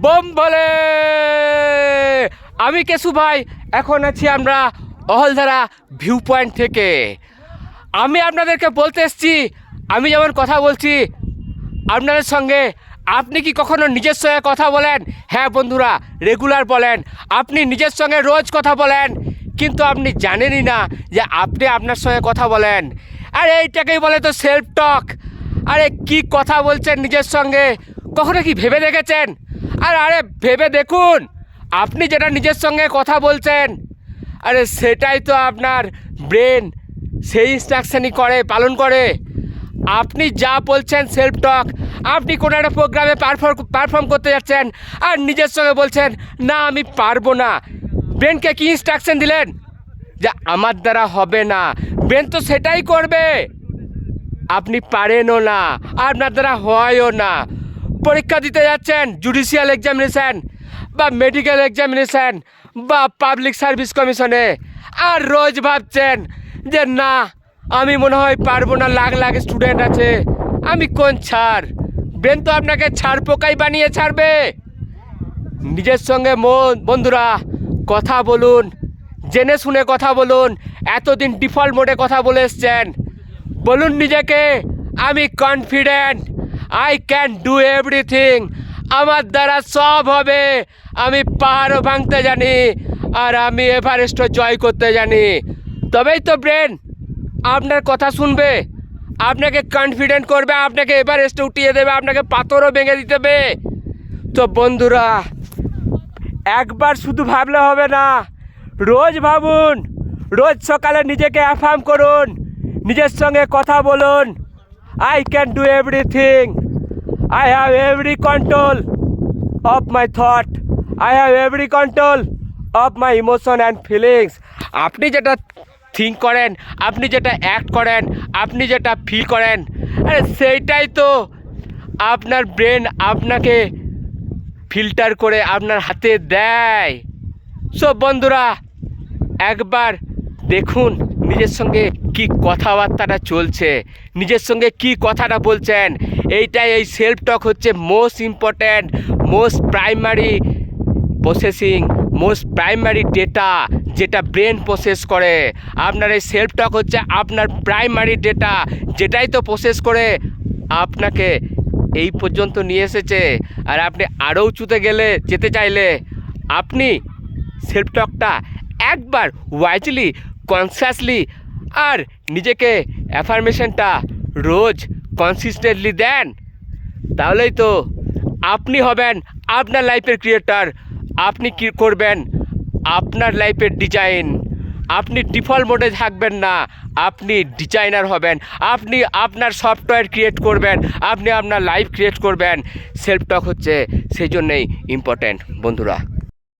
Bomb বলে। আমি কেশু ভাই, এখন আছি আমরা অহলধারা ভিউ পয়েন্ট থেকে। আমি আপনাদেরকে বলতে এসেছি, আমি যেমন কথা বলছি আপনাদের সঙ্গে, আপনি কি কখনো নিজের সঙ্গে কথা বলেন? হ্যাঁ বন্ধুরা, রেগুলার বলেন, আপনি নিজের সঙ্গে রোজ কথা বলেন, কিন্তু আপনি জানেনই না যে আপনি আপনার সঙ্গে কথা বলেন। আর এইটাকেই বলে তো সেলফ টক। আরে কি কথা বলছেন নিজের সঙ্গে, কখনো কি ভেবে দেখেছেন? আরে ভেবে দেখুন, আপনি যেটা নিজের সঙ্গে কথা বলছেন, আরে সেটাই তো আপনার ব্রেন সেই ইনস্ট্রাকশনই পালন করে। আপনি যা বলছেন সেলফ টক, আপনি কোনো একটা প্রোগ্রামে পারফর্ম করতে যাচ্ছেন আর নিজের সঙ্গে বলছেন না আমি পারবো না। ব্রেনকে কি ইনস্ট্রাকশন দিলেন? যে আমার দ্বারা হবে না। ব্রেন তো সেটাই করবে। আপনি পারেনও না, আপনার দ্বারা হয়ও না। পরীক্ষা দিতে যাচ্ছেন, জুডিশিয়াল এক্সামিনেশান বা মেডিকেল এক্সামিনেশান বা পাবলিক সার্ভিস কমিশনে, আর রোজ ভাবছেন যে না আমি মনে হয় পারবো না, লাখ লাখ স্টুডেন্ট আছে, আমি কোন ছাড়। ব্রেন তো আপনাকে ছাড় পোকাই বানিয়ে ছাড়বে। নিজের সঙ্গে বন্ধুরা কথা বলুন, জেনে শুনে কথা বলুন। এতদিন ডিফল্ট মোডে কথা বলে এসছেন, বলুন নিজেকে আমি confident, I can do everything, আমার দ্বারা সব হবে, আমি পাহাড়ও ভাঙতে জানি আর আমি এভারেস্টও জয় করতে জানি। তবেই তো ব্রেন আপনার কথা শুনবে, আপনাকে কনফিডেন্ট করবে, আপনাকে এভারেস্টে উঠিয়ে দেবে, আপনাকে পাথরও ভেঙে দিতে হবে। তো বন্ধুরা, একবার শুধু ভাবলে হবে না, রোজ ভাবুন, রোজ সকালে নিজেকে অ্যাফার্ম করুন, নিজের সঙ্গে কথা বলুন, I can do everything, I have every control of my thought, I have every control of my emotion and feelings. আপনি যেটা থিঙ্ক করেন, আপনি যেটা অ্যাক্ট করেন, আপনি যেটা ফিল করেন, আরে সেইটাই তো আপনার ব্রেন আপনাকে ফিল্টার করে আপনার হাতে দেয়। সব বন্ধুরা একবার দেখুন নিজের সঙ্গে কি কথাবার্তাটা চলছে, নিজের সঙ্গে কি কথাটা বলছেন। এইটাই, এই সেলফ টক হচ্ছে most important, most primary processing, most primary data যেটা ব্রেন প্রসেস করে। আপনার এই সেলফ টক হচ্ছে আপনার প্রাইমারি ডেটা, যেটাই তো প্রসেস করে আপনাকে এই পর্যন্ত নিয়ে এসেছে। আর আপনি আরও উঁচুতে যেতে চাইলে আপনি সেলফ টকটা একবার ওয়াইজলি, কনসিয়াসলি আর নিজেকে অ্যাফার্মেশনটা রোজ কনসিস্টেন্টলি দেন, তাহলেই তো আপনি হবেন আপনার লাইফের ক্রিয়েটর। আপনি কি করবেন আপনার লাইফের ডিজাইন। আপনি ডিফল্ট মোডে থাকবেন না, আপনি ডিজাইনার হবেন, আপনি আপনার সফটওয়্যার ক্রিয়েট করবেন, আপনি আপনার লাইফ ক্রিয়েট করবেন। সেলফ টক হচ্ছে সেই জন্যেই ইম্পর্ট্যান্ট বন্ধুরা।